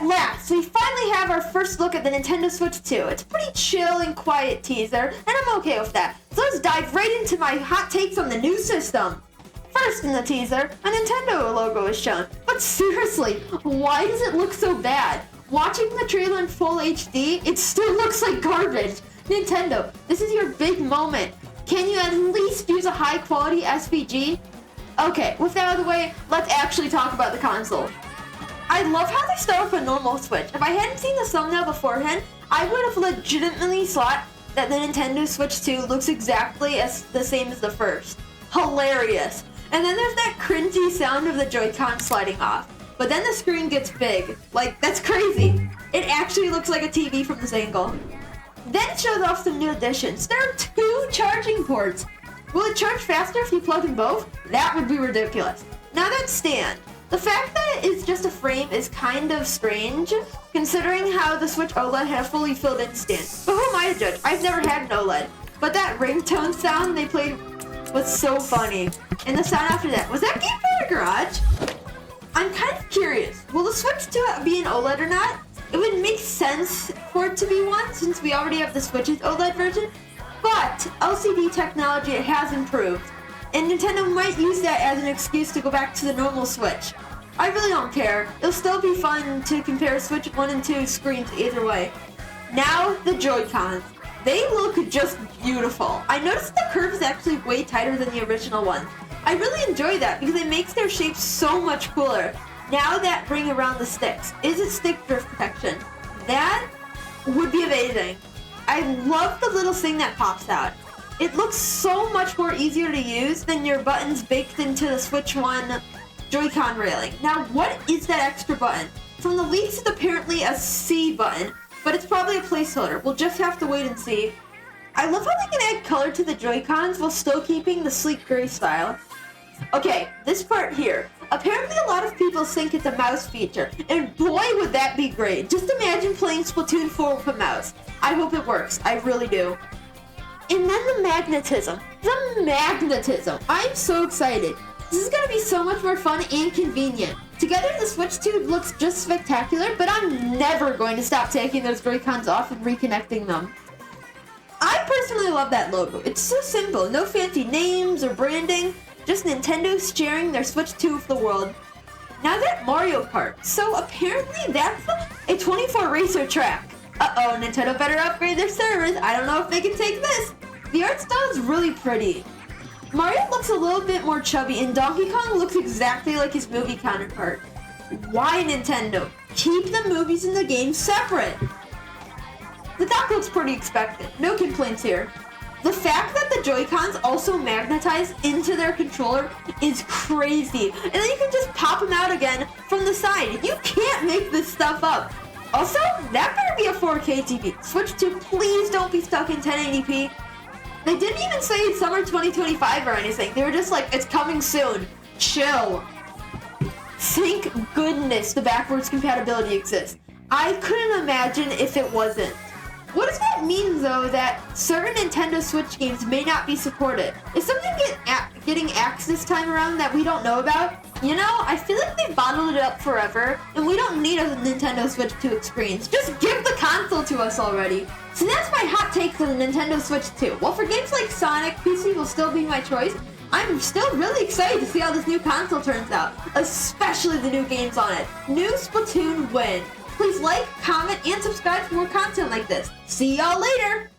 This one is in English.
At last, we finally have our first look at the Nintendo Switch 2. It's a pretty chill and quiet teaser, and I'm okay with that. So let's dive right into my hot takes on the new system. First in the teaser, a Nintendo logo is shown. But seriously, why does it look so bad? Watching the trailer in full HD, it still looks like garbage. Nintendo, this is your big moment. Can you at least use a high quality SVG? Okay, with that out of the way, let's actually talk about the console. I love how they start with a normal Switch. If I hadn't seen the thumbnail beforehand, I would have legitimately thought that the Nintendo Switch 2 looks exactly the same as the first. Hilarious. And then there's that cringy sound of the Joy-Con sliding off. But then the screen gets big. Like, that's crazy. It actually looks like a TV from this angle. Then it shows off some new additions. There are 2 charging ports. Will it charge faster if you plug in both? That would be ridiculous. Now that stand. The fact that it is just a frame is kind of strange, considering how the Switch OLED had a fully filled-in stand. But who am I to judge? I've never had an OLED. But that ringtone sound they played was so funny. And the sound after that, was that Game Boy Garage? I'm kind of curious, will the Switch 2 be an OLED or not? It would make sense for it to be one, since we already have the Switch's OLED version, but LCD technology has improved, and Nintendo might use that as an excuse to go back to the normal Switch. I really don't care. It'll still be fun to compare Switch 1 and 2 screens either way. Now, the Joy-Cons. They look just beautiful. I noticed the curve is actually way tighter than the original one. I really enjoy that because it makes their shape so much cooler. Now that ring around the sticks, is it stick drift protection? That would be amazing. I love the little thing that pops out. It looks so much more easier to use than your buttons baked into the Switch 1 Joy-Con railing. Now, what is that extra button? From the leaks, it's apparently a C button, but it's probably a placeholder. We'll just have to wait and see. I love how they can add color to the Joy-Cons while still keeping the sleek gray style. Okay, this part here. Apparently a lot of people think it's a mouse feature, and boy would that be great. Just imagine playing Splatoon 4 with a mouse. I hope it works, I really do. And then the magnetism. The magnetism. I'm so excited. This is going to be so much more fun and convenient. Together the Switch 2 looks just spectacular, but I'm never going to stop taking those Joy-Cons off and reconnecting them. I personally love that logo. It's so simple, no fancy names or branding. Just Nintendo sharing their Switch 2 with the world. Now that Mario Kart. So apparently that's a 24 racer track. Uh-oh, Nintendo better upgrade their servers. I don't know if they can take this. The art style is really pretty. Mario looks a little bit more chubby, and Donkey Kong looks exactly like his movie counterpart. Why, Nintendo? Keep the movies and the games separate. The dock looks pretty expected. No complaints here. The fact that the Joy-Cons also magnetize into their controller is crazy. And then you can just pop them out again from the side. You can't make this stuff up. Also, that better be a 4K TV. Switch 2, please don't be stuck in 1080p. They didn't even say summer 2025 or anything. They were just like, it's coming soon. Chill. Thank goodness the backwards compatibility exists. I couldn't imagine if it wasn't. What does that mean, though, that certain Nintendo Switch games may not be supported? Is something getting axed this time around that we don't know about? You know, I feel like they've bottled it up forever, and we don't need a Nintendo Switch 2 experience. Just give the console to us already. So that's my hot take for the Nintendo Switch 2. Well, for games like Sonic, PC will still be my choice. I'm still really excited to see how this new console turns out, especially the new games on it. New Splatoon win. Please like, comment, and subscribe for more content like this. See y'all later!